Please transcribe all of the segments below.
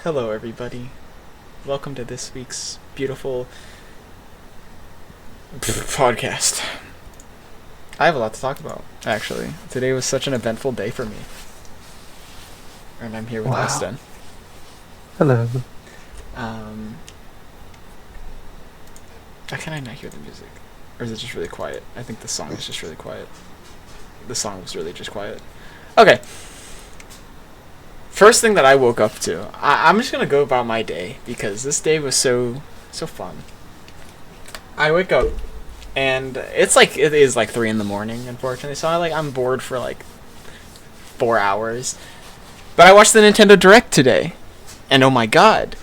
Hello, everybody. Welcome to this week's beautiful podcast. I have a lot to talk about, actually. Today was such an eventful day for me. And I'm here with Wow. Austin. Hello. How can I not hear the music? Or is it just really quiet? I think the song is just really quiet. The song was really just quiet. Okay. First thing that I woke up to. I'm just gonna go about my day because this day was so fun. I wake up and it is like 3 in the morning, unfortunately. So I'm bored for like 4 hours. But I watched the Nintendo Direct today, and oh my god,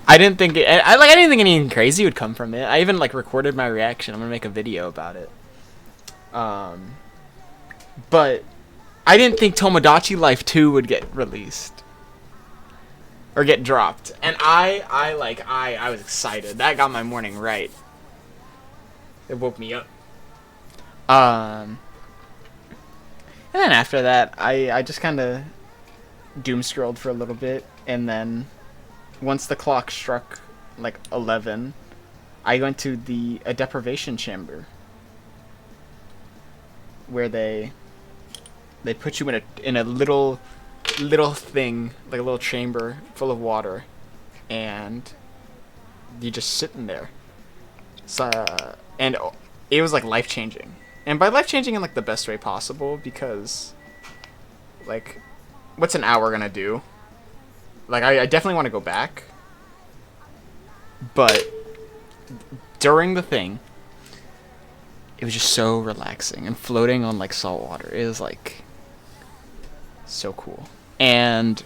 I didn't think I didn't think anything crazy would come from it. I even like recorded my reaction. I'm gonna make a video about it. But I didn't think Tomodachi Life 2 would get released or get dropped, and I was excited. That got my morning right. It woke me up. And then after that, I just kind of doom scrolled for a little bit, and then once the clock struck like 11, I went to a deprivation chamber where they put you in a little thing, like a little chamber full of water, and you just sitting there. So and it was like life changing, and by life changing in like the best way possible, because like what's an hour gonna do? Like I definitely want to go back, but during the thing, it was just so relaxing and floating on like salt water. It was like so cool, and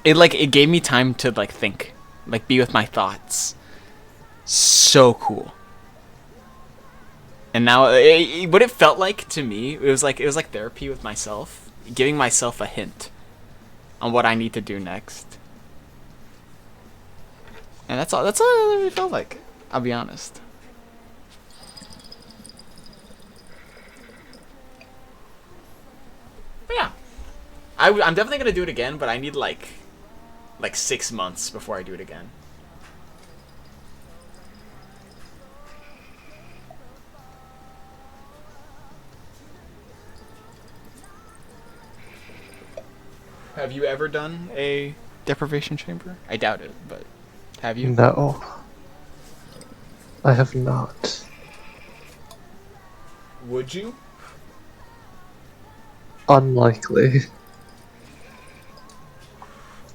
it gave me time to like think, like be with my thoughts. So cool. And now what it felt like to me, it was like therapy with myself, giving myself a hint on what I need to do next. And that's all it really felt like. I'll be honest. But yeah, I'm definitely gonna do it again, but I need like 6 months before I do it again. Have you ever done a deprivation chamber? I doubt it, but have you? No, I have not. Would you? Unlikely.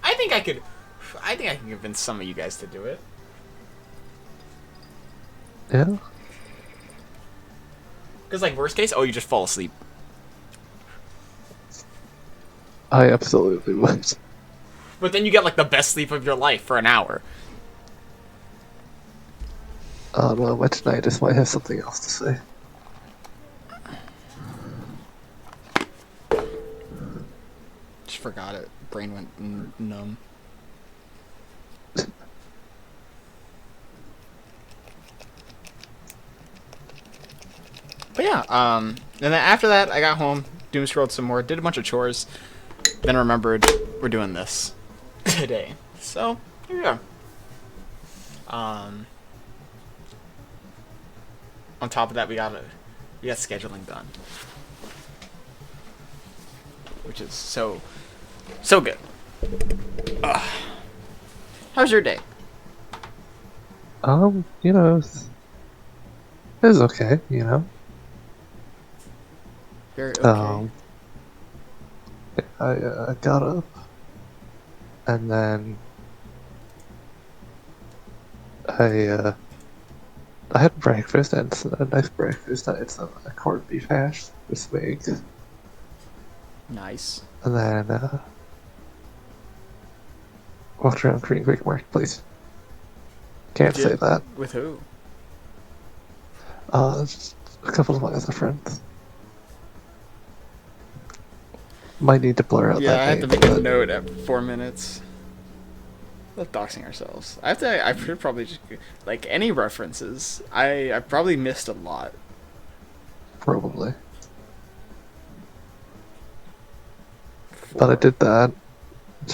I think I could. I think I can convince some of you guys to do it. Yeah? Because like worst case, you just fall asleep. I absolutely would. But then you get like the best sleep of your life for an hour. Well, my tinnitus might have something else to say. Just forgot it. Brain went numb. But yeah, and then after that, I got home, doom scrolled some more, did a bunch of chores, then remembered we're doing this today. So here we are. On top of that, we got scheduling done, which is so good. How's your day? It was okay, Very okay. I got up, and then I had breakfast, and it's a nice breakfast. It's a corned beef hash with some eggs. Nice. And then, walked around Green Creek Marketplace. Can't say that. With who? Just a couple of my other friends. Might need to blur out Yeah, that I have to name, make a but note at 4 minutes. Not doxing ourselves. I should probably just like any references. I probably missed a lot. probably. But I did that.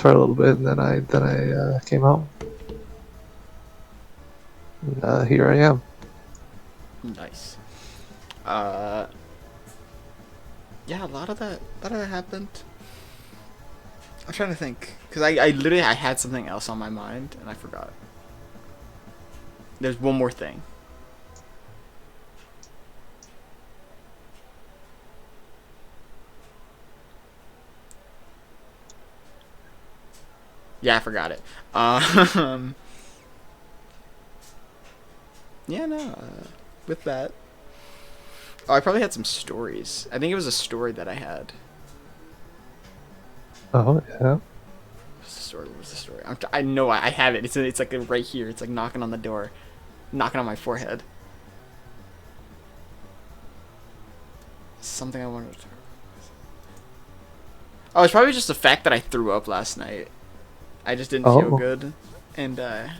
for a little bit, and then I came home. And, here I am. Nice. Yeah, a lot of that happened. I'm trying to think, because I literally I had something else on my mind and I forgot. There's one more thing. Yeah, I forgot it. Yeah, no. With that, oh, I probably had some stories. I think it was a story that I had. Oh yeah. What's the story? What's the story? I know I have it. It's like right here. It's like knocking on the door, knocking on my forehead. Something I wanted to. Oh, it's probably just the fact that I threw up last night. I just didn't feel Oh. good, and I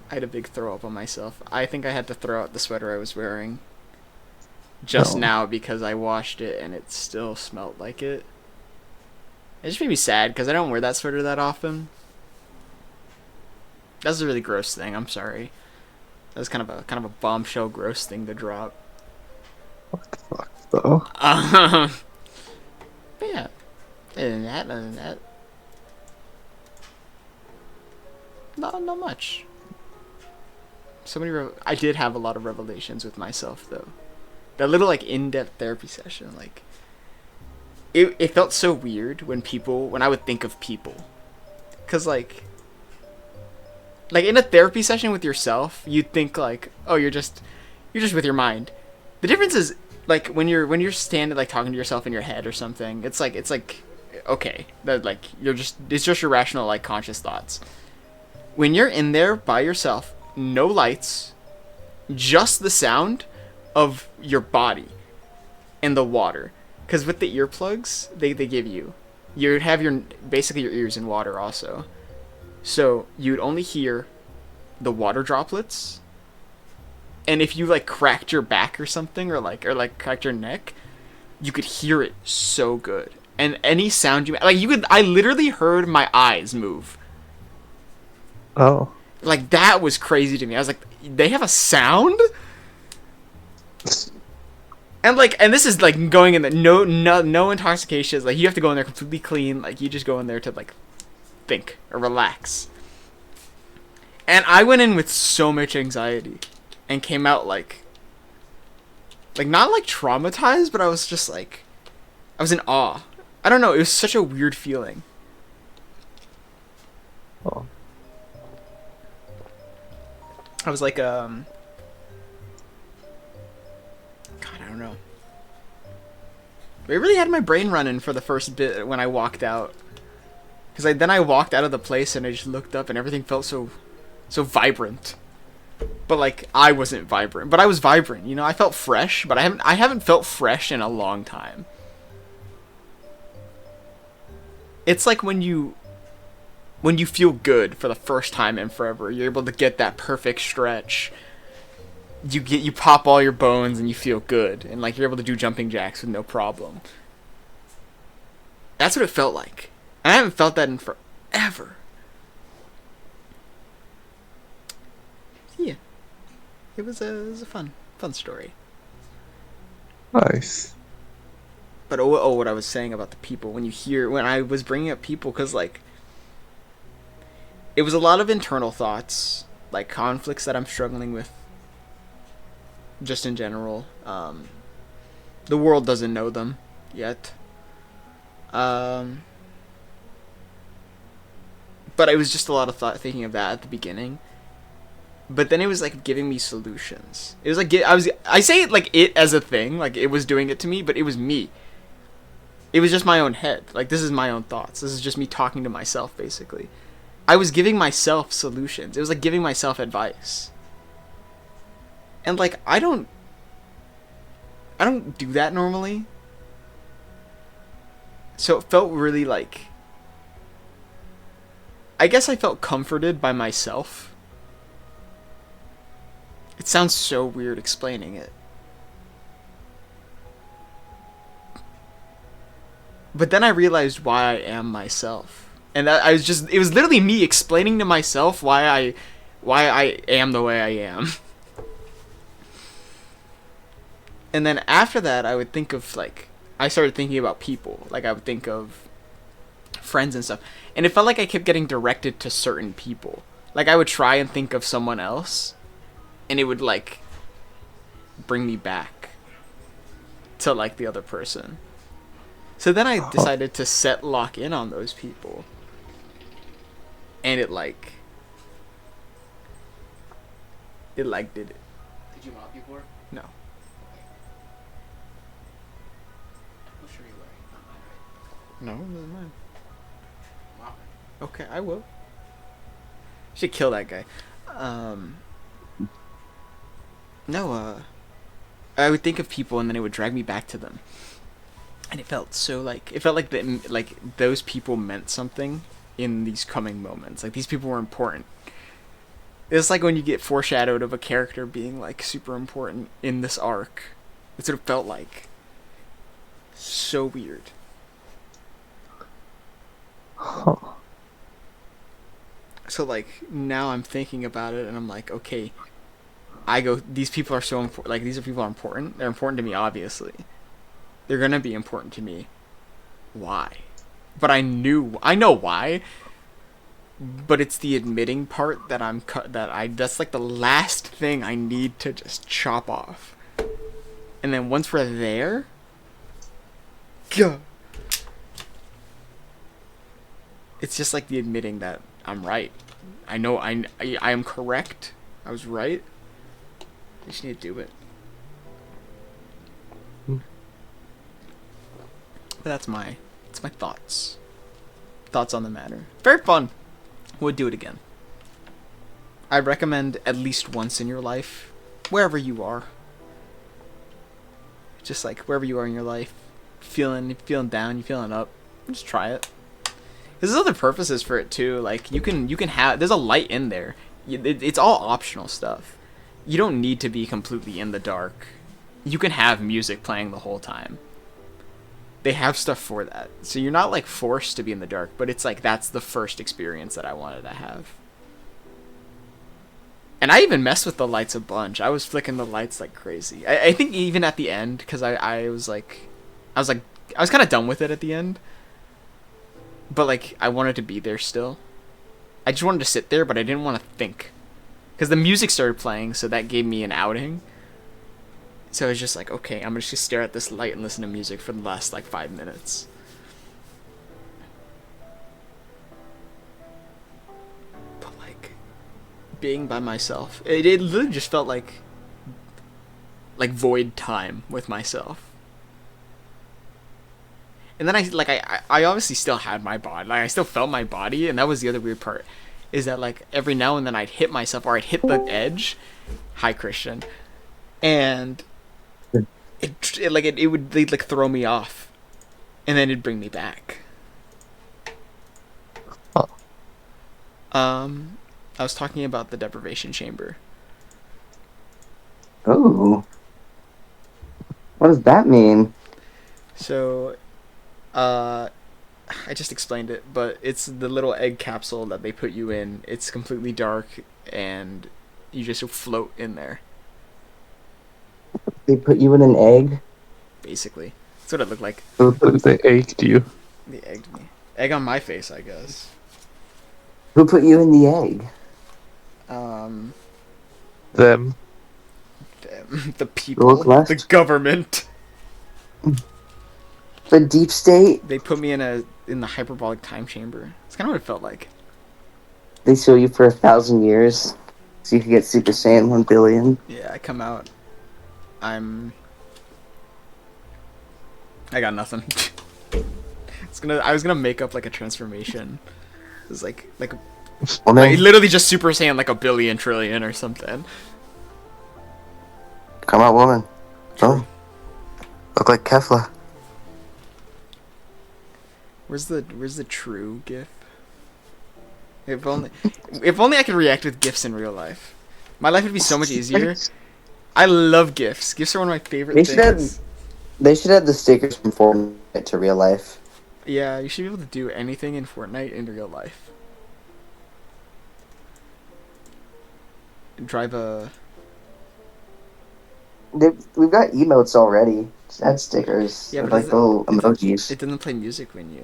had a big throw up on myself. I think I had to throw out the sweater I was wearing just No. now because I washed it and it still smelled like it. It just made me sad because I don't wear that sweater that often. That's a really gross thing. I'm sorry. That's kind of a bombshell gross thing to drop. What the fuck though? But yeah, other than that, not much. So many. I did have a lot of revelations with myself though. That little like in-depth therapy session, like it felt so weird when I would think of people, cause like in a therapy session with yourself, you'd think like, oh, you're just with your mind. The difference is like when you're standing like talking to yourself in your head or something. It's like okay, that like it's just your rational like conscious thoughts. When you're in there by yourself, no lights, just the sound of your body and the water. Because with the earplugs they give you, you'd have basically your ears in water also. So you'd only hear the water droplets. And if you like cracked your back or something, or cracked your neck, you could hear it so good. And any sound I literally heard my eyes move. Oh. Like that was crazy to me. I was like, they have a sound? And this is like going in the no intoxication. Like you have to go in there completely clean. Like you just go in there to like think or relax. And I went in with so much anxiety and came out like not like traumatized, but I was just like I was in awe. I don't know, it was such a weird feeling. Oh. I was like God, I don't know. It really had my brain running for the first bit when I walked out. Because then I walked out of the place and I just looked up and everything felt so vibrant. But like I wasn't vibrant, but I was vibrant. You know, I felt fresh, but I haven't felt fresh in a long time. It's like when you feel good for the first time in forever. You're able to get that perfect stretch. You pop all your bones and you feel good, and like you're able to do jumping jacks with no problem. That's what it felt like. And I haven't felt that in forever. Yeah, it was a fun story. Nice. But what I was saying about the people, when I was bringing up people, because like it was a lot of internal thoughts, like conflicts that I'm struggling with, just in general. The world doesn't know them yet. But it was just a lot of thinking of that at the beginning. But then it was like giving me solutions. It was like I say it like it as a thing, like it was doing it to me, but it was me. It was just my own head. Like this is my own thoughts. This is just me talking to myself, basically. I was giving myself solutions. It was like giving myself advice. And like I don't do that normally. So it felt really like, I guess I felt comforted by myself. It sounds so weird explaining it. But then I realized why I am myself. And it was literally me explaining to myself why I am the way I am. And then after that, I would think of, like, I started thinking about people. Like, I would think of friends and stuff. And it felt like I kept getting directed to certain people. Like, I would try and think of someone else, and it would, like, bring me back to, like, the other person. So then I decided to lock in on those people. And it, like, did it. Did you mop before? No. What shirt are you wearing? Not mine, right? No, it doesn't mind. Mop it. Okay, I will. Should kill that guy. No, I would think of people and then it would drag me back to them. And it felt so, like, those people meant something in these coming moments. Like, these people were important. It's like when you get foreshadowed of a character being, like, super important in this arc. That's what it felt like. So weird. Huh. So, like, now I'm thinking about it and I'm like, okay, these people are so important. Like, these people are important. They're important to me, obviously. They're gonna be important to me. Why? But I know why. But it's the admitting part that that's like the last thing I need to just chop off. And then once we're there, it's just like the admitting that I'm right. I know I am correct. I was right. I just need to do it. But that's my thoughts. Thoughts on the matter. Very fun. Would do it again. I recommend at least once in your life, wherever you are. Just like wherever you are in your life, feeling down, you feeling up, just try it. There's other purposes for it too. Like you can have, there's a light in there. It's all optional stuff. You don't need to be completely in the dark. You can have music playing the whole time. They have stuff for that. So you're not, like, forced to be in the dark, but it's like that's the first experience that I wanted to have. And I even messed with the lights a bunch. I was flicking the lights like crazy. I think even at the end, because I was kind of done with it at the end. But, like, I wanted to be there still. I just wanted to sit there, but I didn't want to think. Because the music started playing, so that gave me an outing. So I was just like, okay, I'm just gonna stare at this light and listen to music for the last, like, 5 minutes. But, like, being by myself, it literally just felt like void time with myself. And then I obviously still had my body. Like, I still felt my body, and that was the other weird part. Is that, like, every now and then I'd hit myself, or I'd hit the edge. Hi, Christian. And they'd like throw me off, and then it'd bring me back. Huh. I was talking about the deprivation chamber. Oh. What does that mean? So, I just explained it, but it's the little egg capsule that they put you in. It's completely dark, and you just float in there. They put you in an egg? Basically. That's what it looked like. They egged you. They egged me. Egg on my face, I guess. Who put you in the egg? Them. The people. The government. The deep state? They put me in the hyperbolic time chamber. It's kind of what it felt like. They show you for 1,000 years, so you can get Super Saiyan 1 billion. Yeah, I come out. I got nothing. I was gonna make up like a transformation. It was like literally just Super Saiyan like 1 billion trillion or something. Come out, woman. Oh, look like Kefla. Where's the true GIF? If only I could react with GIFs in real life. My life would be so much easier. I love GIFs. GIFs are one of my favorite things. They should add the stickers from Fortnite to real life. Yeah, you should be able to do anything in Fortnite in real life. Drive a. We've got emotes already. Just add stickers. Yeah, Or but like little emojis. it doesn't play music when you.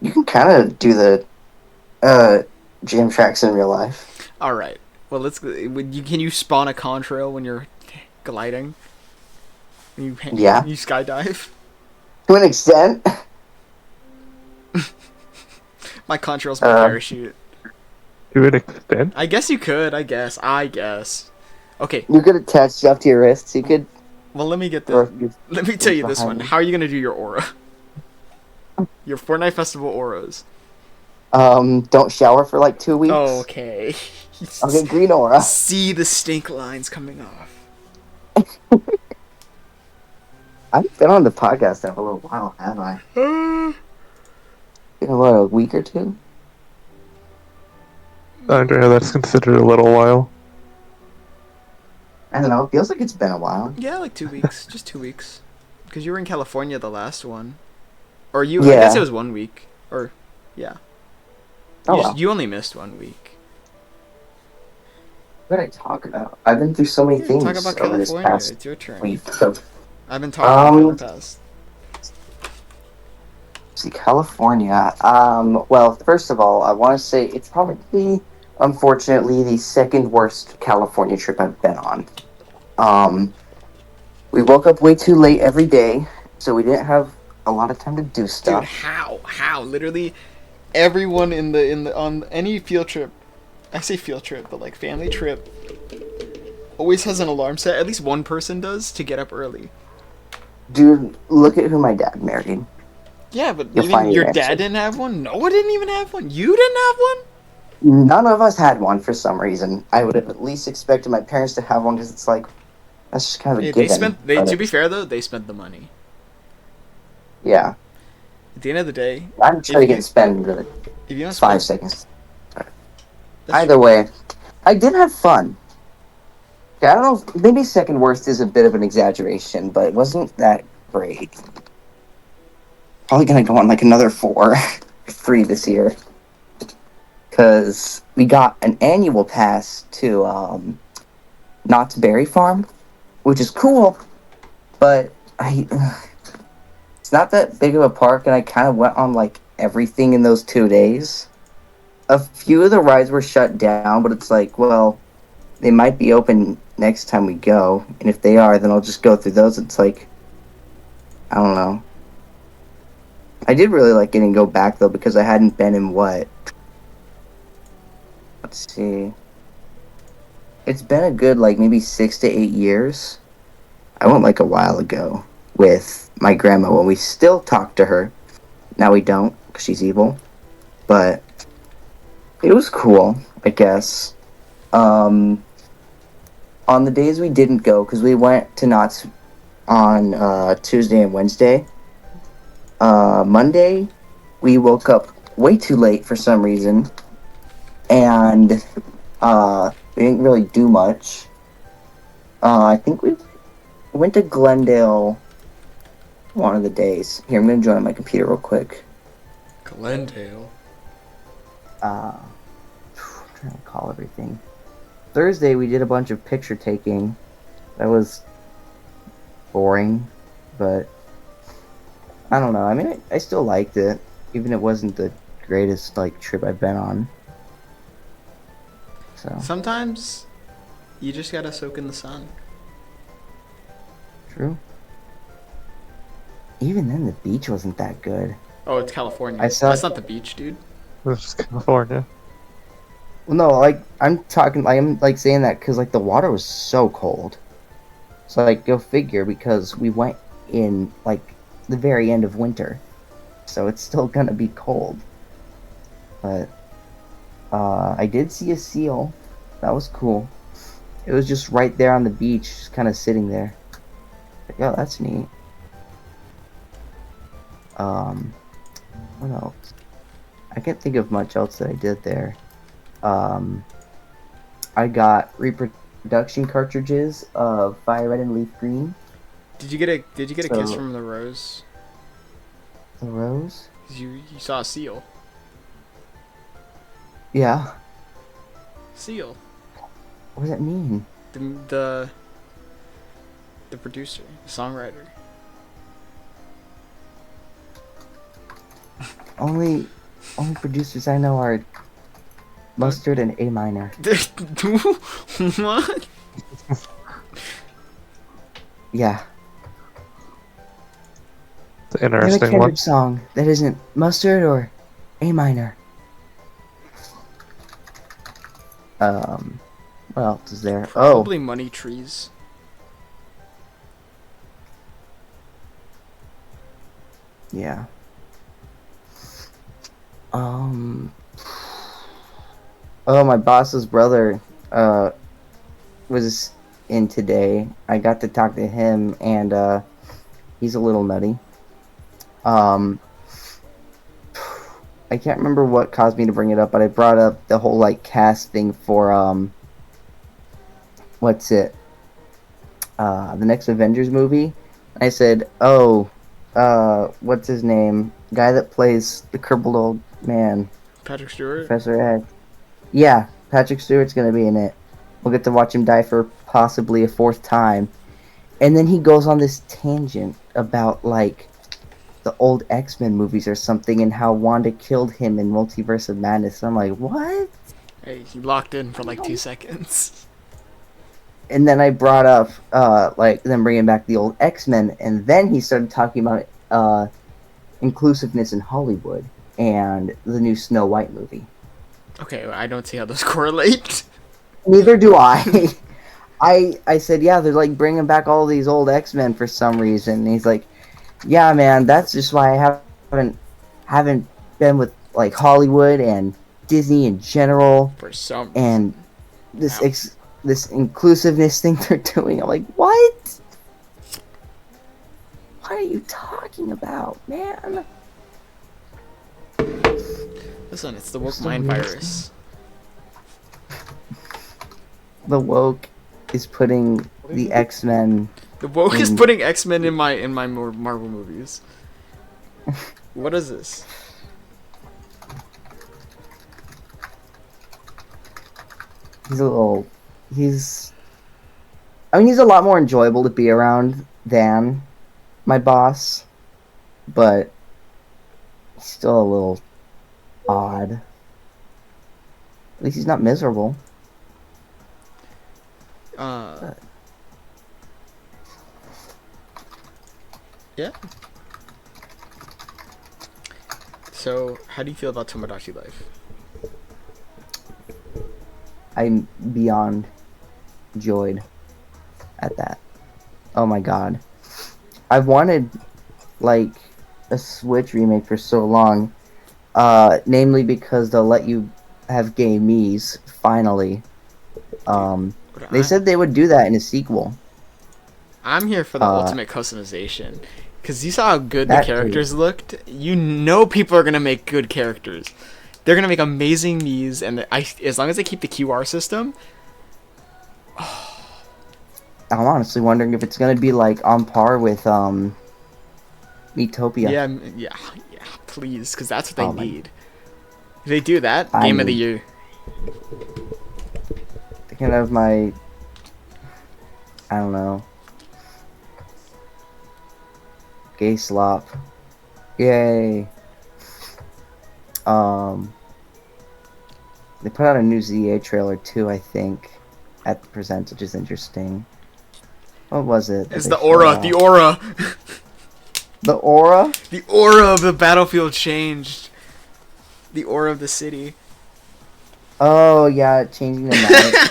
You can kind of do the jam tracks in real life. All right. Well, let's. Can you spawn a contrail when you're gliding? You Yeah. you skydive. To an extent. My contrail's my parachute. To an extent. I guess you could. I guess. Okay. You could attach stuff to your wrists. You could. Well, let me get Or the. Let me tell you this one. behind you. How are you gonna do your aura? Your Fortnite Festival auras. Don't shower for like 2 weeks. Oh, okay. I'll get green aura. See the stink lines coming off. I've been on the podcast now for a little while, have I? In what, a week or two? Andrea, that's considered a little while. I don't know. It feels like it's been a while. Yeah, like 2 weeks. Just 2 weeks. Because you were in California the last one. Or I Yeah. guess it was 1 week. Or, yeah. Oh, well. You only missed 1 week. What did I talk about? I've been through so many things Talk about over this California. past It's your turn. week. So, I've been talking about the past. see, California. Well, first of all, I want to say it's probably, unfortunately, the second worst California trip I've been on. We woke up way too late every day, so we didn't have a lot of time to do Dude, stuff. how? Literally, everyone on any field trip, I say field trip, but like family trip, always has an alarm set. At least one person does to get up early. Dude, look at who my dad married. Yeah, but You'll find your your dad answer. didn't have one. Noah didn't even have one. You didn't have one. None of us had one for some reason. I would have at least expected my parents to have one because it's like, that's just kind of a Yeah, given. to be fair though, they spent the money. Yeah. At the end of the day, I'm sure you can spend really if you don't 5 spend, seconds. that's Either way, I did have fun. Yeah, I don't know, maybe second worst is a bit of an exaggeration, but it wasn't that great. Probably gonna go on like another 4, 3 this year. Because we got an annual pass to Knott's Berry Farm, which is cool, but it's not that big of a park, and I kind of went on like everything in those 2 days. A few of the rides were shut down, but it's like, well, they might be open next time we go, and if they are, then I'll just go through those. It's like, I don't know. I did really like getting to go back though, because I hadn't been in what? Let's see. It's been a good like maybe 6 to 8 years. I went like a while ago with my grandma when we still talk to her. Now we don't, because she's evil. But it was cool, I guess. On the days we didn't go, because we went to Knott's on Tuesday and Wednesday. Monday, we woke up way too late for some reason, and we didn't really do much. I think we went to Glendale one of the days. Here, I'm gonna join my computer real quick. Glendale. I'm trying to call everything. Thursday, we did a bunch of picture taking. That was boring, but I don't know. I mean, I still liked it, even if it wasn't the greatest like trip I've been on. So Sometimes you just gotta soak in the sun. true. Even then, the beach wasn't that good. Oh, it's California. I saw- That's not the beach, dude. This is California. Well, no, like I'm like saying that because like the water was so cold. So like go figure, because we went in like the very end of winter, so it's still gonna be cold. But I did see a seal. That was cool. It was just right there on the beach, just kind of sitting there. Like, oh, that's neat. What else? I can't think of much else that I did there. I got reproduction cartridges of Fire Red and Leaf Green. Did you get a kiss So- from the rose? The rose? You saw a seal. Yeah. Seal. What does that mean? The producer, the songwriter. Only producers I know are Mustard and A minor. What? Yeah. It's an Name a interesting Kendrick one. song that isn't Mustard or A minor. What else is there? Probably Money Trees. Yeah. Oh, my boss's brother, was in today. I got to talk to him, and, he's a little nutty. I can't remember what caused me to bring it up, but I brought up the whole, like, cast thing for, what's it? The next Avengers movie. I said, what's his name? Guy that plays the crippled old man. Patrick Stewart. Professor X. Yeah, Patrick Stewart's gonna be in it. We'll get to watch him die for possibly a fourth time. And then he goes on this tangent about, like, the old X-Men movies or something and how Wanda killed him in Multiverse of Madness. I'm like, what? Hey, he locked in for like 2 seconds. And then I brought up, like, them bringing back the old X-Men, and then he started talking about, inclusiveness in Hollywood and the new Snow White movie. Okay, well, I don't see how those correlate. Neither do I. I said, yeah, they're like bringing back all these old X-Men for some reason. And he's like, yeah, man, that's just why I haven't been with like Hollywood and Disney in general. For some and reason. this inclusiveness thing they're doing. I'm like, what? What are you talking about, man? Listen, it's the woke mind virus. The woke is putting the X-Men. The woke is putting X-Men in my Marvel movies. What is this? He's I mean, he's a lot more enjoyable to be around than my boss, but he's still a little odd. At least he's not miserable. Yeah. So, how do you feel about Tomodachi Life? I'm beyond joyed at that. Oh my god. I've wanted, like, a Switch remake for so long. Namely because they'll let you have gay Miis, finally. They said they would do that in a sequel. I'm here for the ultimate customization. Because you saw how good the characters looked. You know people are going to make good characters. They're going to make amazing Miis, and as long as they keep the QR system... I'm honestly wondering if it's going to be, like, on par with, Miitopia. Yeah, please, because that's what they need. If they do that, Game of the Year. Thinking of my... I don't know. Gay slop. Yay. They put out a new ZA trailer too, I think, at the Present, which is interesting. What was it? It's the aura. The aura. The aura? The aura of the battlefield changed. The aura of the city. Oh, yeah, changing the map.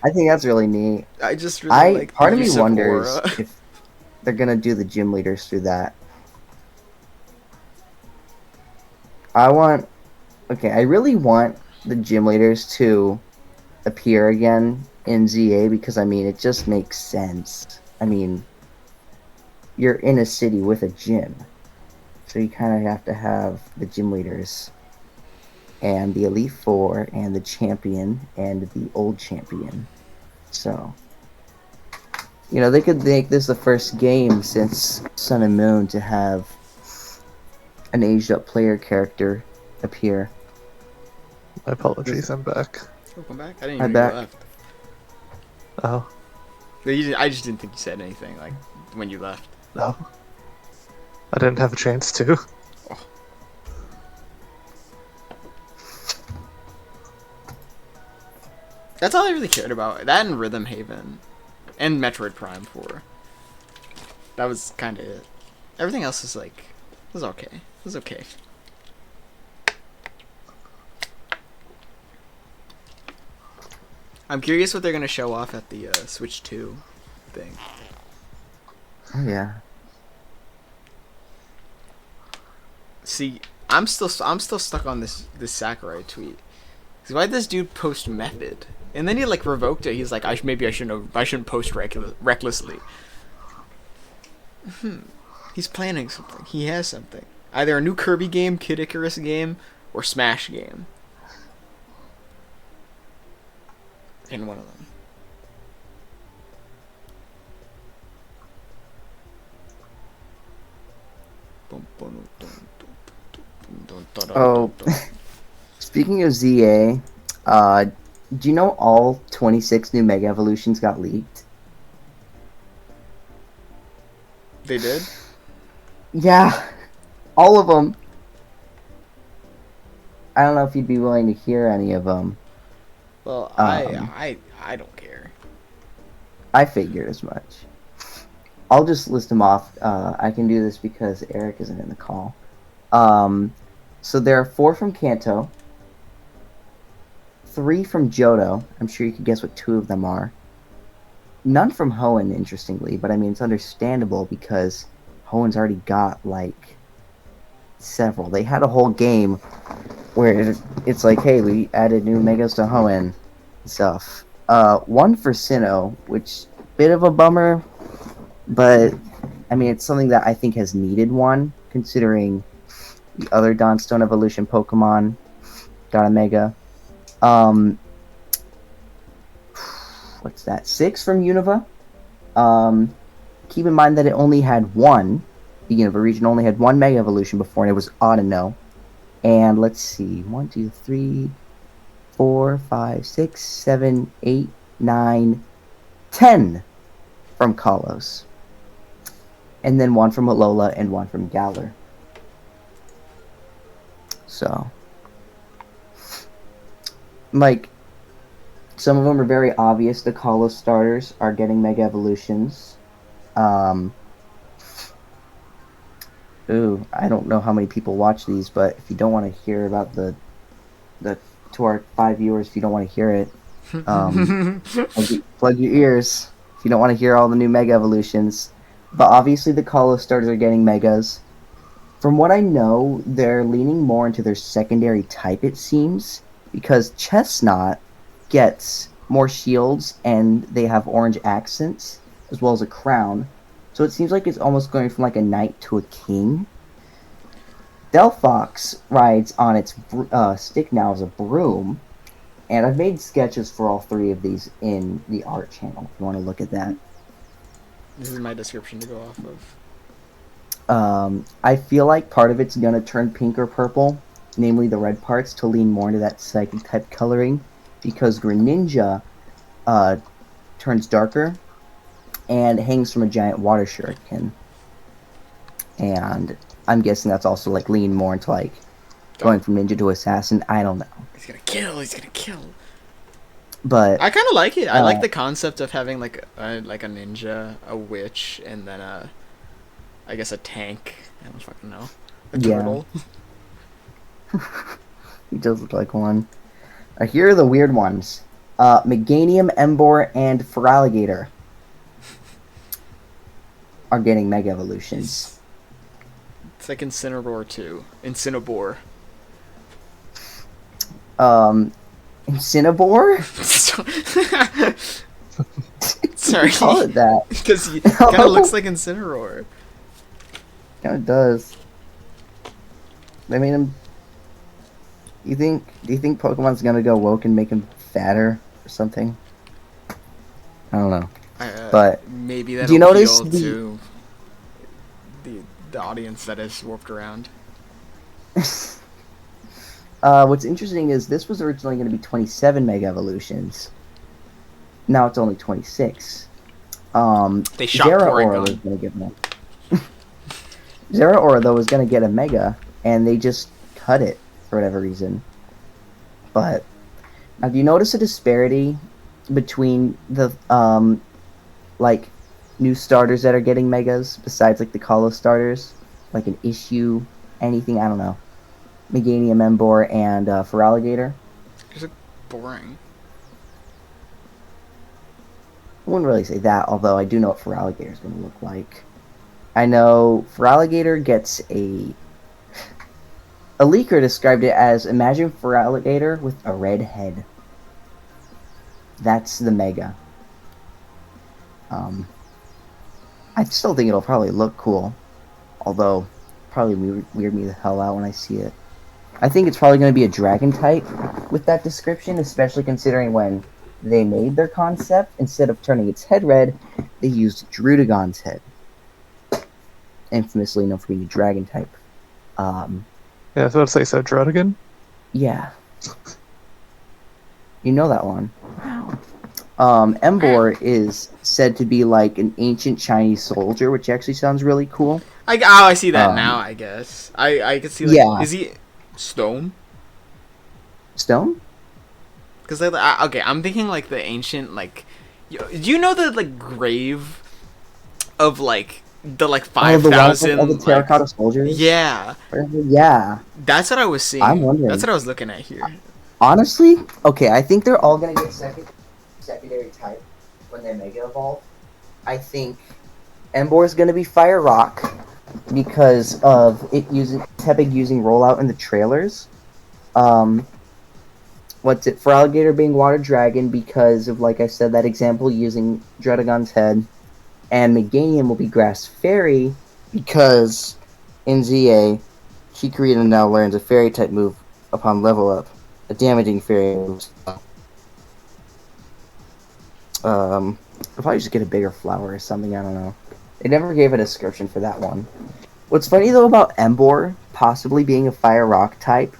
I think that's really neat. I just really like part the of me use wonders aura. if they're gonna do the gym leaders through that. I really want the gym leaders to appear again in ZA because, I mean, it just makes sense. I mean, you're in a city with a gym, so you kind of have to have the gym leaders and the Elite Four and the champion and the old champion. So, you know, they could make this the first game since Sun and Moon to have an aged up player character appear. My apologies, I'm back. Welcome back. I didn't I'm even know you back. left. Oh, But I just didn't think you said anything like when you left. no. I didn't have a chance to. Oh. That's all I really cared about. That and Rhythm Haven, and Metroid Prime 4. That was kind of it. Everything else is like, was okay. It was okay. I'm curious what they're gonna show off at the Switch 2 thing. Oh yeah. See, I'm still stuck on this Sakurai tweet. Cause why'd this dude post method? And then he like revoked it. He's like, maybe I shouldn't post recklessly. He's planning something. He has something. Either a new Kirby game, Kid Icarus game, or Smash game. In one of them. Oh, speaking of ZA, do you know all 26 new Mega Evolutions got leaked? They did? Yeah, all of them. I don't know if you'd be willing to hear any of them. Well, I don't care. I figured as much. I'll just list them off. I can do this because Eric isn't in the call. So there are 4 from Kanto, 3 from Johto. I'm sure you could guess what 2 of them are. None from Hoenn, interestingly, but I mean, it's understandable because Hoenn's already got, like, several. They had a whole game where it's like, hey, we added new Megas to Hoenn and stuff. 1 for Sinnoh, which, bit of a bummer, but, I mean, it's something that I think has needed one, considering the other Dawnstone Evolution Pokemon got a Mega. What's that? 6 from Unova. Keep in mind that it only had one. The Unova region only had one Mega Evolution before, and it was Audino. And let's see. 1, 2, 3, 4, 5, 6, 7, 8, 9, 10 from Kalos. And then 1 from Alola and 1 from Galar. So, like, some of them are very obvious. The Kalos starters are getting Mega Evolutions. I don't know how many people watch these, but if you don't want to hear about the to our 5 viewers, if you don't want to hear it, plug your ears. If you don't want to hear all the new Mega Evolutions, but obviously the Kalos starters are getting Megas. From what I know, they're leaning more into their secondary type, it seems, because Chestnut gets more shields and they have orange accents, as well as a crown. So it seems like it's almost going from like a knight to a king. Delphox rides on its stick now as a broom, and I've made sketches for all 3 of these in the art channel if you want to look at that. This is my description to go off of. I feel like part of it's going to turn pink or purple, namely the red parts, to lean more into that psychic type coloring, because Greninja turns darker and hangs from a giant water shuriken. And I'm guessing that's also like lean more into like going from ninja to assassin. I don't know. He's gonna kill. But I kind of like it. I like the concept of having like a ninja, a witch, and then I guess a tank. I don't fucking know. A turtle. He does look like one. Here are the weird ones. Meganium, Embor, and Feraligatr are getting Mega Evolutions. It's like Incineroar too. Incineroar. Incineroar? Sorry. Call it that. Because he kind of looks like Incineroar. Yeah, it does. I mean, do you think Pokemon's gonna go woke and make him fatter or something? I don't know. But maybe that'll do you notice appeal to the audience that is warped around. What's interesting is this was originally going to be 27 Mega Evolutions. Now it's only 26. They shot Zeraora was Porygon. going to get one. Zeraora, though, was going to get a Mega, and they just cut it for whatever reason. But now, do you notice a disparity between the like new starters that are getting Megas besides like the Kalos starters, like an Issue, anything? I don't know. Meganium Embor and Feraligatr. It's like boring. I wouldn't really say that, although I do know what Feraligatr is going to look like. I know Feraligatr gets a leaker described it as, imagine Feraligatr with a red head. That's the Mega. I still think it'll probably look cool, although probably weird me the hell out when I see it. I think it's probably going to be a dragon type with that description, especially considering when they made their concept, instead of turning its head red, they used Drudagon's head. Infamously known for being a dragon type. Yeah, I was about to say, so Drudigan? Yeah. You know that one. Embor is said to be like an ancient Chinese soldier, which actually sounds really cool. I see that now, I guess. I could see, like, Yeah. is he stone? Stone? Because, like, okay, I'm thinking, like, the ancient, like... Do you know the, like, grave of, like, the, like, 5,000... All the terracotta soldiers? Yeah. Yeah. That's what I was seeing. I'm wondering. That's what I was looking at here. Honestly, okay, I think they're all going to get secondary type when they Mega Evolve. I think Embor is going to be Fire Rock because of it using Tepig using rollout in the trailers. Feraligatr being Water Dragon because of, like I said, that example using Drudagon's head. And Meganium will be Grass Fairy because in ZA, Chikorita now learns a Fairy type move upon level up. A damaging Fairy move. I'll probably just get a bigger flower or something, I don't know. They never gave a description for that one. What's funny though about Embor possibly being a Fire Rock type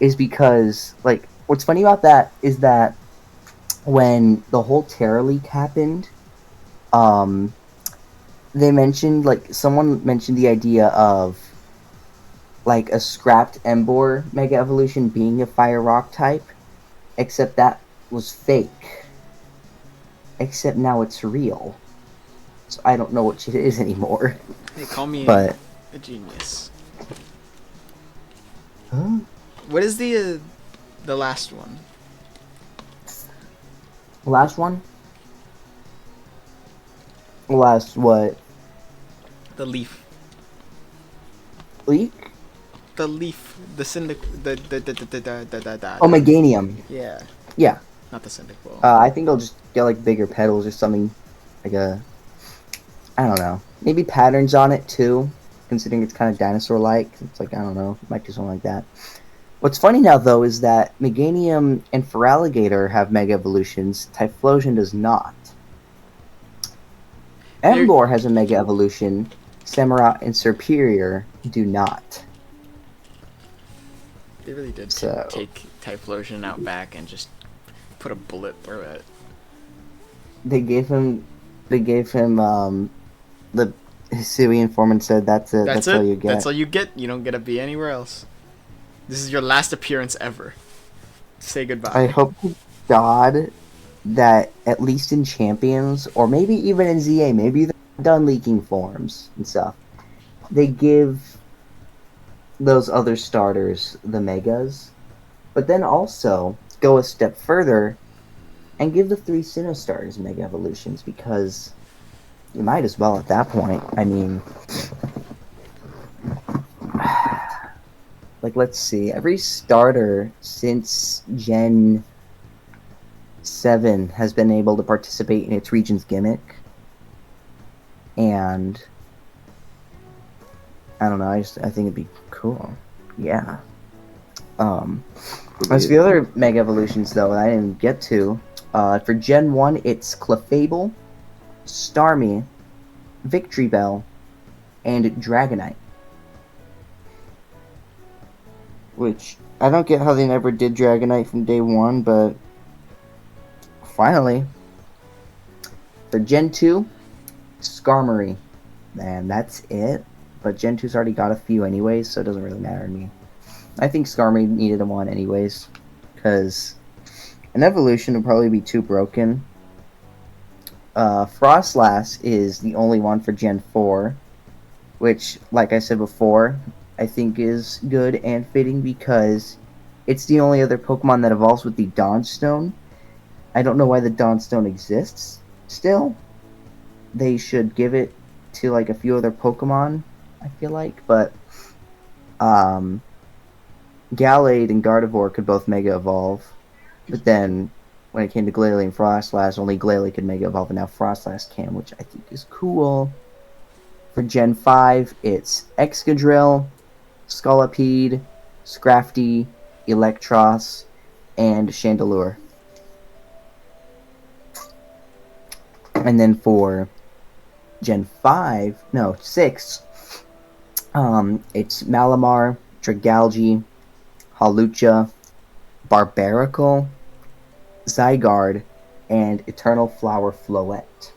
is because, like, what's funny about that is that when the whole Terra leak happened, they mentioned, like, someone mentioned the idea of, like, a scrapped Embor Mega Evolution being a Fire Rock type, except that was fake. Except now it's real. So I don't know what it is anymore. They call me But a genius. huh? What is the last one? Last one? Last what? The leaf. Leak? The leaf. The Syndic. The. Oh, Meganium. Yeah. Yeah. Not the Syndic. I think they'll just get like bigger petals or something. Like a. I don't know. Maybe patterns on it too. Considering it's kind of dinosaur-like. It's like, I don't know. Might do something like that. What's funny now, though, is that Meganium and Feraligatr have Mega Evolutions. Typhlosion does not. Embor has a Mega Evolution. Samurott and Superior do not. They really did take Typhlosion out back and just put a bullet through it. They gave him the Hisui informant said that's it. That's all you get. That's all you get. You don't get to be anywhere else. This is your last appearance ever. Say goodbye. I hope to God that at least in Champions, or maybe even in ZA, maybe they're done leaking forms and stuff, they give those other starters the Megas, but then also go a step further and give the 3 Sinnoh starters Mega Evolutions, because you might as well at that point. I mean, like, let's see. Every starter since Gen 7 has been able to participate in its region's gimmick. And I don't know, I think it'd be cool. Yeah. As for the other Mega Evolutions, though, that I didn't get to, for Gen 1, it's Clefable, Starmie, Victory Bell, and Dragonite. which I don't get how they never did Dragonite from day one, but finally. For Gen 2, Skarmory. And that's it. But Gen 2's already got a few anyways, so it doesn't really matter to me. I think Skarmory needed a one anyways, because an evolution would probably be too broken. Frostlass is the only one for Gen 4, which, like I said before, I think is good and fitting because it's the only other Pokemon that evolves with the Dawnstone. I don't know why the Dawnstone exists still. They should give it to like a few other Pokemon, I feel like, but Gallade and Gardevoir could both Mega Evolve, but then when it came to Glalie and Frostlass, only Glalie could Mega Evolve, and now Frostlass can, which I think is cool. For Gen 5, it's Excadrill, Scolipede, Scrafty, Electros, and Chandelure. And then for Gen 6, it's Malamar, Dragalge, Hawlucha, Barbaracle, Zygarde, and Eternal Flower Floette.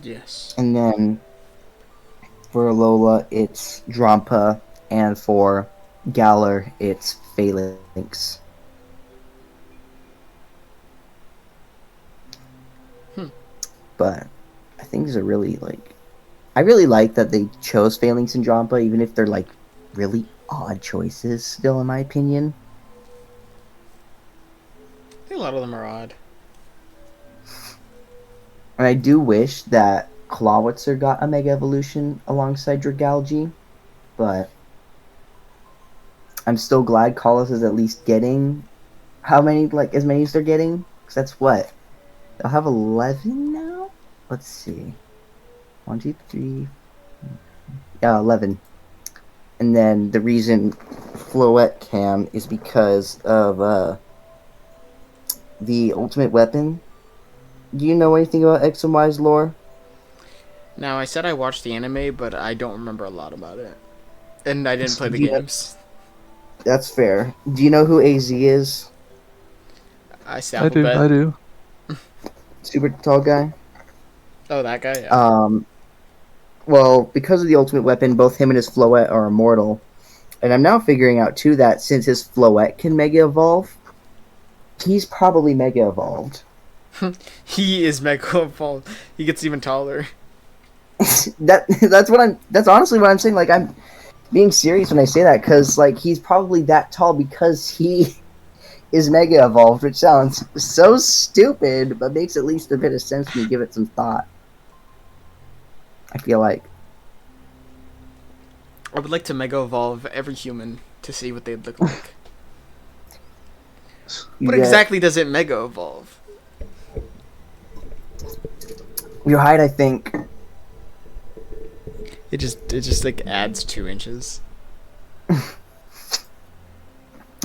Yes. And then for Alola, it's Drampa, and for Galar, it's Phalanx. But I think these are really, like... I really like that they chose Phalanx and Drampa, even if they're, like, really odd choices, still, in my opinion. I think a lot of them are odd. And I do wish that Clawitzer got a Mega Evolution alongside Dragalge, but I'm still glad Colossus is at least getting how many, like, as many as they're getting? Because that's what? They'll have 11 now? Let's see. 1, 2, 3... Yeah, 11. And then the reason Floette can is because of the ultimate weapon. Do you know anything about X and Y's lore? Now, I said I watched the anime, but I don't remember a lot about it. And I didn't play the Yeah. games. That's fair. Do you know who AZ is? I I bet. do. Super tall guy? Oh, that guy? Yeah. Well, because of the ultimate weapon, both him and his Floette are immortal. And I'm now figuring out, too, that since his Floette can Mega Evolve, he's probably Mega Evolved. He is Mega Evolved. He gets even taller. That's honestly what I'm saying. Like, I'm being serious when I say that, because, like, he's probably that tall because he is Mega Evolved, which sounds so stupid, but makes at least a bit of sense when you give it some thought. I feel like. I would like to Mega Evolve every human to see what they'd look like. What exactly does it Mega Evolve? Your height, I think. It just like adds 2 inches. I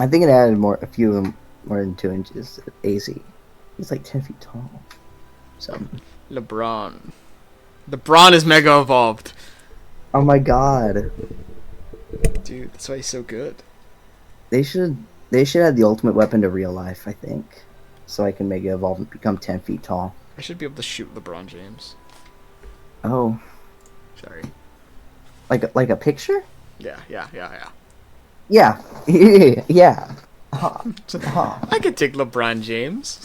think it added a few of them more than 2 inches. AZ. He's like 10 feet tall. So. LeBron is Mega Evolved. Oh my god. Dude, that's why he's so good. They should add the ultimate weapon to real life, I think. So I can Mega Evolve and become 10 feet tall. I should be able to shoot LeBron James. Oh. Sorry. Like a picture? Yeah. Yeah. yeah. I could take LeBron James.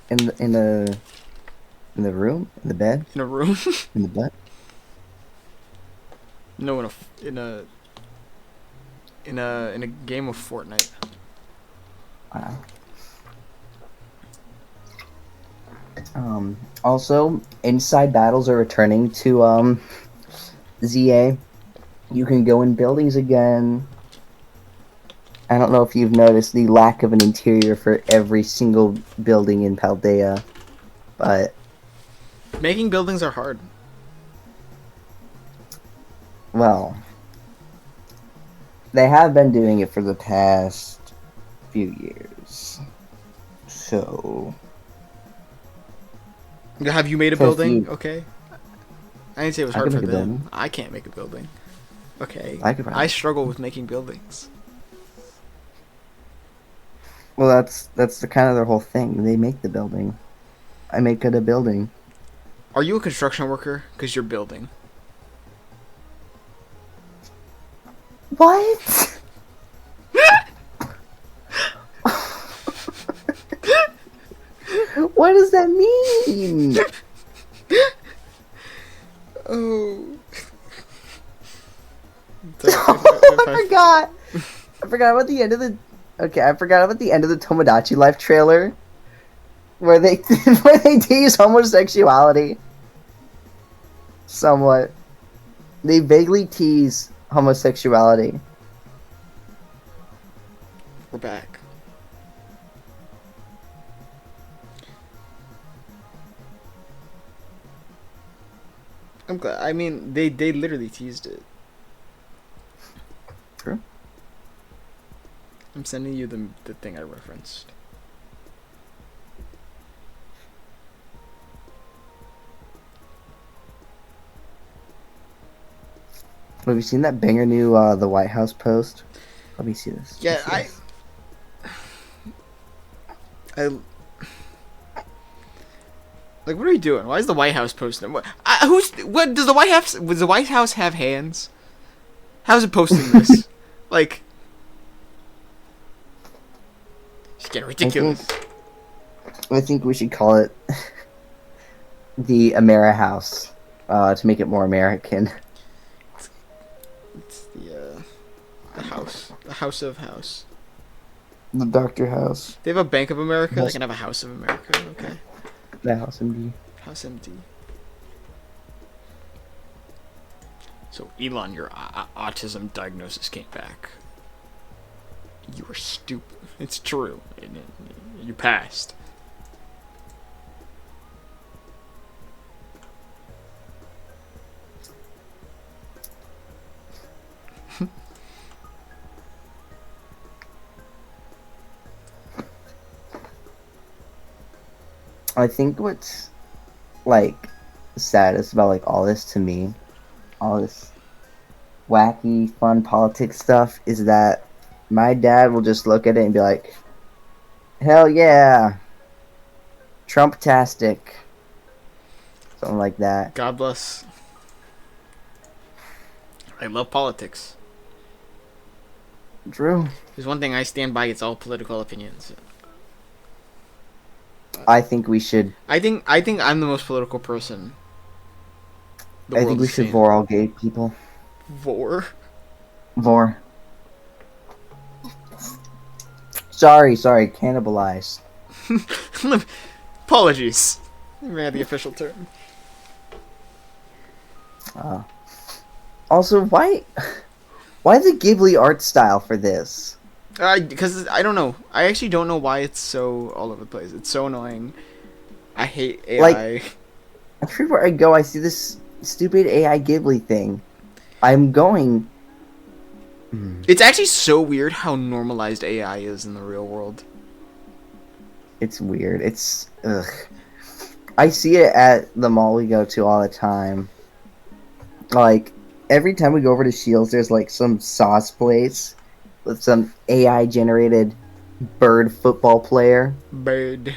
In the room? In the bed? In a room? In the bed? No, in a game of Fortnite. Wow. Also, inside battles are returning to ZA. You can go in buildings again. I don't know if you've noticed the lack of an interior for every single building in Paldea, but Making buildings are hard. well, they have been doing it for the past few years. So Have you made a For a building? few- Okay. I didn't say it was I hard could for make a them. building. I can't make a building. Okay. I could I probably. struggle with making buildings. Well, that's the kind of their whole thing. They make the building. I make it a building. Are you a construction worker? Because you're building. What? What does that mean? Oh. I forgot. I forgot about the end of the. Okay, I forgot about the end of the Tomodachi Life trailer, where they where they tease homosexuality. Somewhat. They vaguely tease homosexuality. We're back. I'm glad. I mean, they literally teased it. True. I'm sending you the thing I referenced. Have you seen that banger new the White House post? Let me see this. Yeah, Let me see this. like, what are we doing? Why is the White House posting? What does the White House? Does the White House have hands? How's it posting this? Like, it's getting ridiculous. I think we should call it the Ameri House to make it more American. It's the House of House. The Doctor House. They have a Bank of America. They can have a House of America. Okay. The House MD. House empty. So Elon, your autism diagnosis came back. You were stupid. It's true. You passed. I think what's like saddest about like all this to me, all this wacky fun politics stuff, is that my dad will just look at it and be like, "Hell yeah, Trump-tastic," something like that. God bless. I love politics. Drew, There's one thing I stand by. It's all political opinions. I think we should. I think I'm the most political person. I think we should vor all gay people. Vor. Vor. Sorry, cannibalize. Apologies. You ran the official term. Also, why the Ghibli art style for this? Because I don't know. I actually don't know why it's so all over the place. It's so annoying. I hate AI. Like, everywhere I go, I see this stupid AI Ghibli thing. I'm going. It's actually so weird how normalized AI is in the real world. It's weird. It's ugh. I see it at the mall we go to all the time. Like, every time we go over to Shields, there's like some sauce place with some AI generated bird football player. Bird.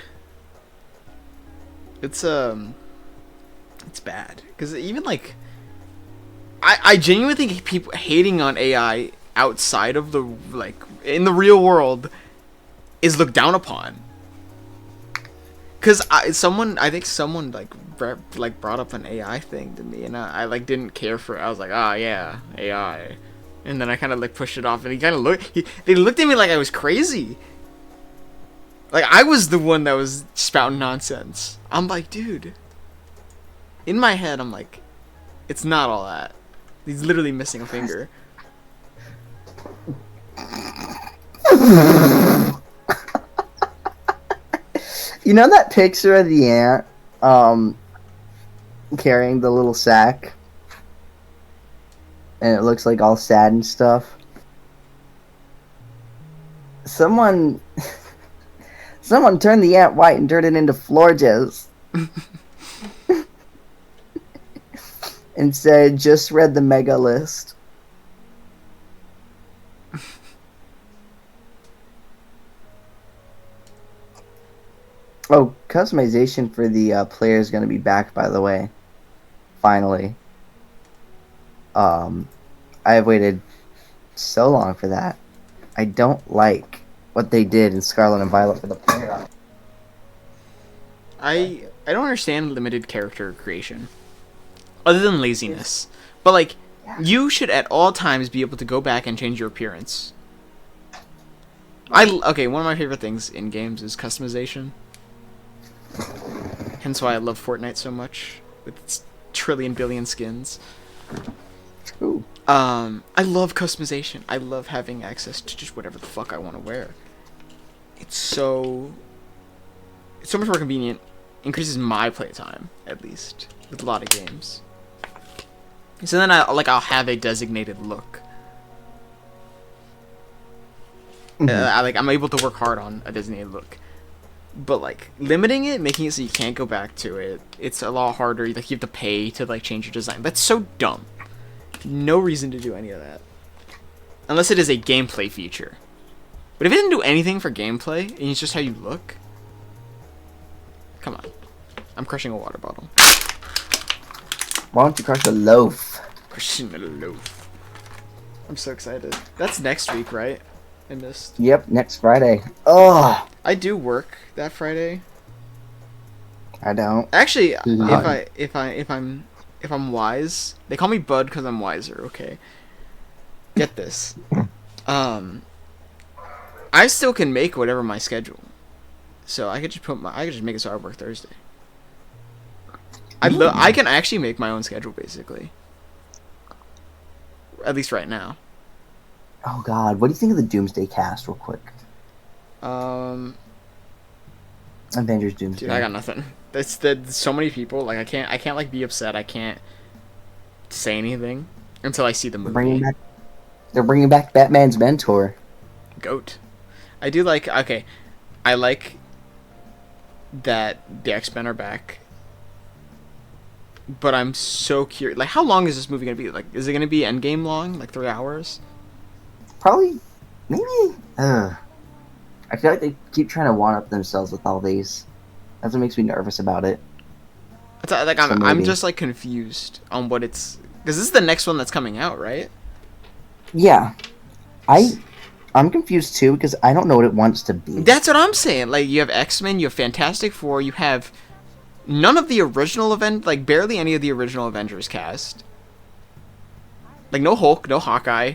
It's bad because even like I genuinely think people hating on AI outside of the like in the real world is looked down upon. Cause I think someone like brought up an AI thing to me and I like didn't care for it. I was like, oh yeah, AI. And then I kind of like pushed it off, and they looked at me like I was crazy. Like I was the one that was spouting nonsense. I'm like, dude. In my head, I'm like, it's not all that. He's literally missing a finger. You know that picture of the ant, carrying the little sack, and it looks like all sad and stuff. Someone turned the ant white and turned it into Florges. and said, "Just read the mega list." Oh, customization for the player is going to be back, by the way. Finally. I have waited so long for that. I don't like what they did in Scarlet and Violet for the player. I don't understand limited character creation, other than laziness. But like, you should at all times be able to go back and change your appearance. Okay, one of my favorite things in games is customization. Hence why I love Fortnite so much with its trillion billion skins. Ooh. I love customization. I love having access to just whatever the fuck I want to wear. It's so much more convenient. Increases my playtime, at least, with a lot of games. So then I'll have a designated look. I'm able to work hard on a designated look. But like limiting it, making it so you can't go back to it, it's a lot harder. Like you have to pay to like change your design. That's so dumb. No reason to do any of that. Unless it is a gameplay feature. But if it didn't do anything for gameplay, and it's just how you look... Come on. I'm crushing a water bottle. Why don't you crush a loaf? Crushing a loaf. I'm so excited. That's next week, right? I missed. Yep, next Friday. Ugh. I do work that Friday. I don't. Actually, Lie. if I'm wise, they call me Bud because I'm wiser. Okay. Get this. I still can make whatever my schedule, so I could just make it so I work Thursday. I can actually make my own schedule basically. At least right now. Oh God, what do you think of the Doomsday cast, real quick? Avengers Doomsday. Dude, I got nothing. There's so many people. Like I can't like be upset. I can't say anything until I see the movie. They're bringing back Batman's mentor. Goat. I do like. Okay, I like that the X-Men are back. But I'm so curious. Like, how long is this movie gonna be? Like, is it gonna be Endgame long? Like 3 hours? Probably, maybe. I feel like they keep trying to one up themselves with all these. That's what makes me nervous about it. Like I'm just like confused on what it's, because this is the next one that's coming out, right? Yeah, I'm confused too because I don't know what it wants to be. That's what I'm saying. Like you have X-Men, you have Fantastic Four, you have none of the original like barely any of the original Avengers cast. Like no Hulk, no Hawkeye,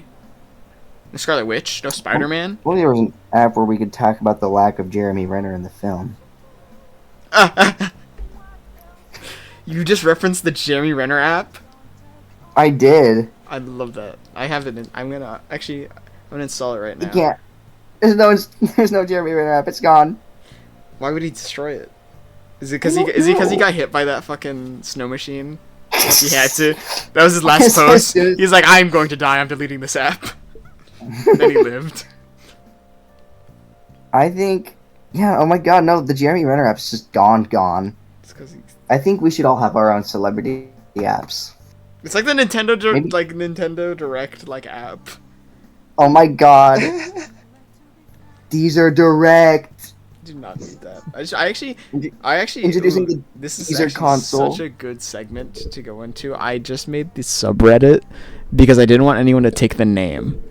no Scarlet Witch, no Spider-Man. Well, there was an app where we could talk about the lack of Jeremy Renner in the film. You just referenced the Jeremy Renner app? I did. I love that. I have it. I'm gonna install it right now. You can't. There's no Jeremy Renner app. It's gone. Why would he destroy it? Is it because he got hit by that fucking snow machine? He had to. That was his last post. He's like, I'm going to die. I'm deleting this app. Then he lived. I think. Yeah. Oh my God. No, the Jeremy Renner app's just gone. It's because I think we should all have our own celebrity apps. It's like the Nintendo Direct like app. Oh my God. Deezer Direct. Do not need that. I actually introducing the this is Deezer console. Such a good segment to go into. I just made the subreddit because I didn't want anyone to take the name.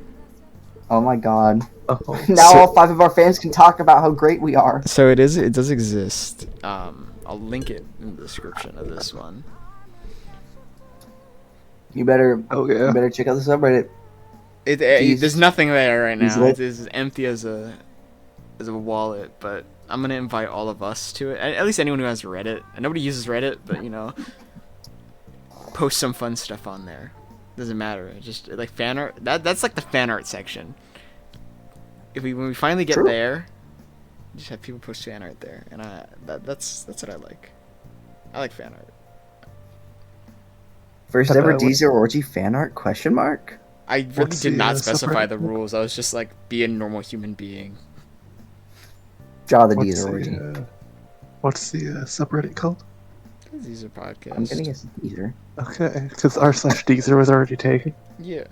Oh my God. Oh. Now all 5 of our fans can talk about how great we are. So it does exist. I'll link it in the description of this one. You better yeah. You better check out the subreddit. There's nothing there right now. Jeez. It is as empty as a wallet, but I'm gonna invite all of us to it. At least anyone who has Reddit. And nobody uses Reddit, but you know, post some fun stuff on there. Doesn't matter. Just like fan art. That's like the fan art section. When we finally get there, just have people post fan art there, and that's what I like. I like fan art. First ever Deezer orgy fan art? Question mark. I really did not specify the rules. I was just like, be a normal human being. Draw the Deezer orgy. What's the subreddit called? Deezer I'm podcast. gonna get some Deezer. Okay, because r/Deezer was already taken Yeah.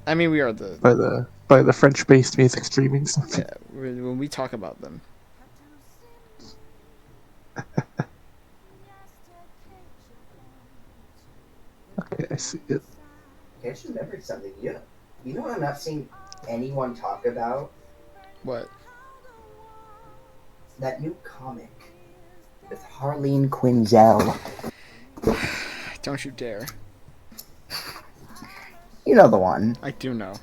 I mean, we are the by the French-based music streaming stuff. yeah. When we talk about them, Okay, I see it. Okay, I just remembered something. You know what I'm not seeing anyone talk about? what? That new comic with Harleen Quinzel. Don't you dare! You know the one. I do know.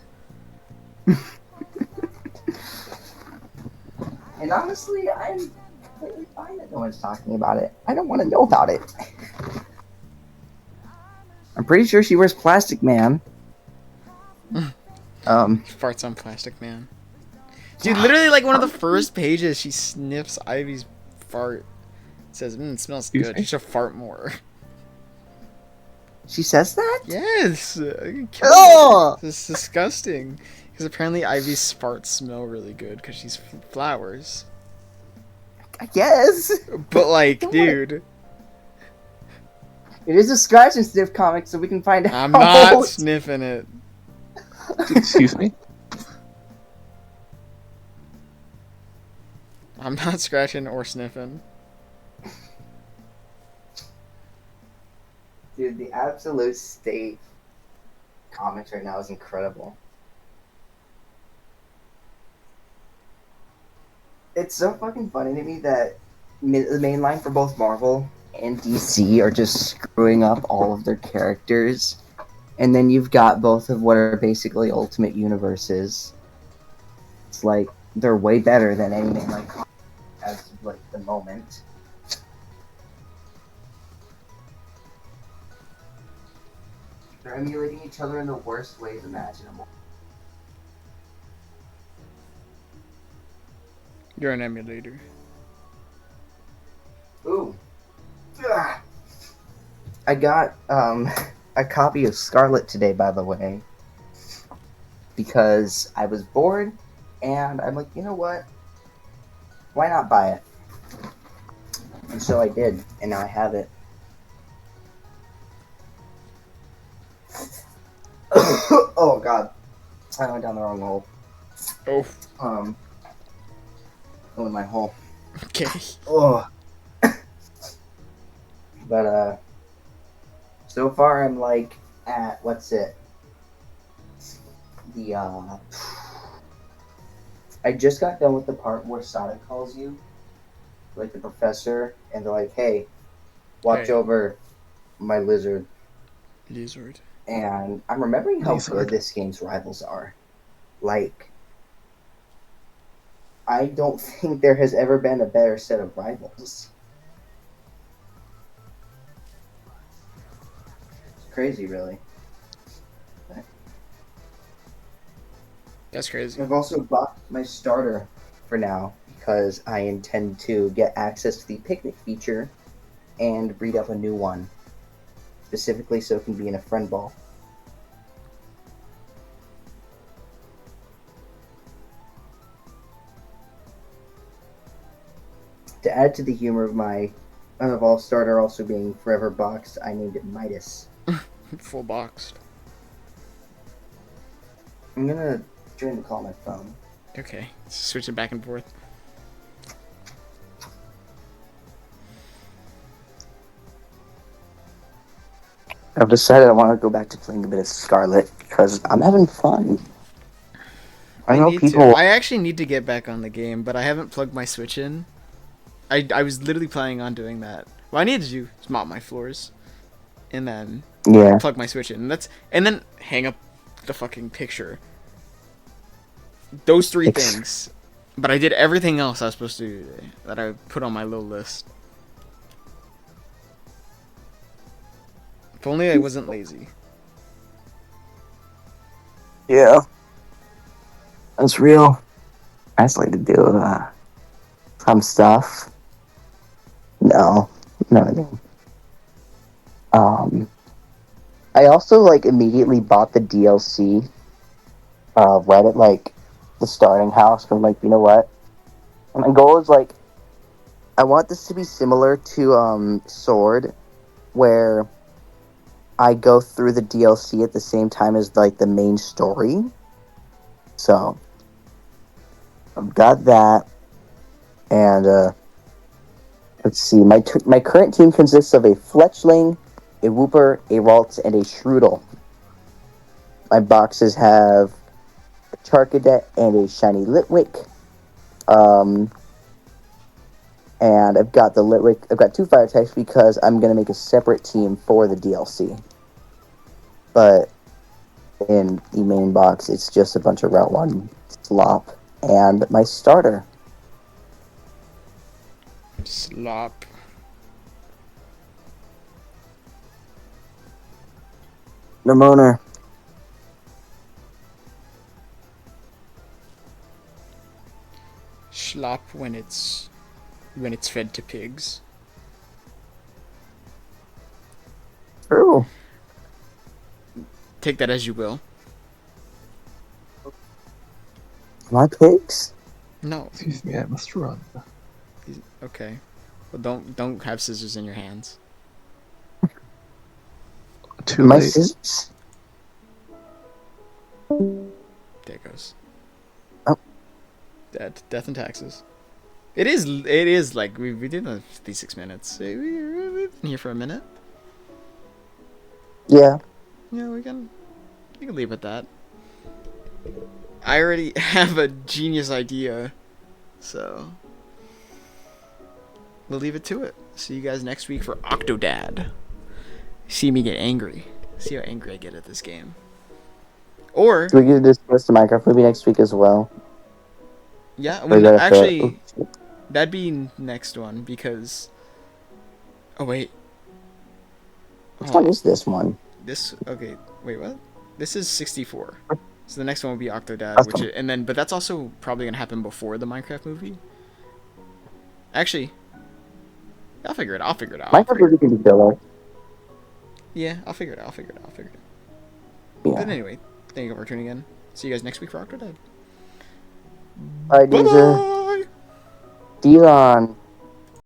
And honestly, I'm completely fine that no one's talking about it. I don't want to know about it. I'm pretty sure she wears Plastic Man. Farts on Plastic Man. Dude, literally, like one of the first pages, she sniffs Ivy's fart. Says, "It smells Excuse good. me? You should fart more." She says that? Yes. Oh! This is disgusting. Because apparently Ivy's farts smell really good because she's flowers. I guess. But like, Don't dude, It is a scratch and sniff comic, so we can find out. I'm not sniffing it. Excuse me. I'm not scratching or sniffing. Dude, the absolute state comics right now is incredible. It's so fucking funny to me that the main line for both Marvel and DC are just screwing up all of their characters. And then you've got both of what are basically ultimate universes. It's like they're way better than any mainline comic as of like the moment. They're emulating each other in the worst ways imaginable. You're an emulator. Ooh. Ugh. I got a copy of Scarlet today, by the way, because I was bored, and I'm like, you know what? Why not buy it? And so I did, and now I have it. Oh God, I went down the wrong hole. Oh, Go in my hole. okay. Oh. But so far I'm like at what's it? The I just got done with the part where Sonic calls you, like the professor, and they're like, "Hey, watch Hey. over my lizard." Lizard. And I'm remembering how Lizard. good this game's rivals are. Like, I don't think there has ever been a better set of rivals. It's crazy, really. That's crazy. I've also bought my starter for now because I intend to get access to the picnic feature and breed up a new one, specifically so it can be in a friend ball. To add to the humor of my Unvolved starter also being forever boxed, I named it Midas. Full boxed. I'm gonna join the call on my phone. Okay. Switch it back and forth. I've decided I want to go back to playing a bit of Scarlet because I'm having fun. I know need people. to. I actually need to get back on the game, but I haven't plugged my Switch in. I was literally planning on doing that. What I need to do is mop my floors, and then Yeah. plug my Switch in. And then hang up the fucking picture. Those three things. But I did everything else I was supposed to do today that I put on my little list. If only I wasn't lazy. Yeah. That's real. I just like to do some stuff. No, nothing. I also like immediately bought the DLC. Right at like the starting house. I'm like, you know what? My goal is like, I want this to be similar to Sword, where I go through the DLC at the same time as like the main story. So I've got that, and let's see. My current team consists of a Fletchling, a Wooper, a Ralts, and a Shroodle. My boxes have a Charcadet and a Shiny Litwick. And I've got the Litwick. I've got 2 fire types because I'm gonna make a separate team for the DLC. But in the main box, it's just a bunch of Route 1 slop and my starter. Slop. Ramoner. Slop when it's fed to pigs. True. Take that as you will. My pigs? No. Excuse me, I must run. Okay. Well, don't have scissors in your hands. Too My late. scissors? There it goes. Oh. Death and taxes. It is like we did 56 minutes. We've been here for a minute. Yeah. Yeah, we can leave it at that. I already have a genius idea, so we'll leave it to it. See you guys next week for Octodad. See me get angry. See how angry I get at this game. Or Do we get to discuss the Minecraft movie next week as well? yeah, Or is that actually that'd be next one because. Oh wait. Which one is this one? Okay. Wait, what? This is 64. So the next one will be Octodad, but that's also probably gonna happen before the Minecraft movie. Actually, I'll figure it out. Minecraft movie can be filler. Yeah, I'll figure it out. Yeah. But anyway, thank you for tuning in. See you guys next week for Octodad. Alright, Bye Deezer. bye. Deezer on.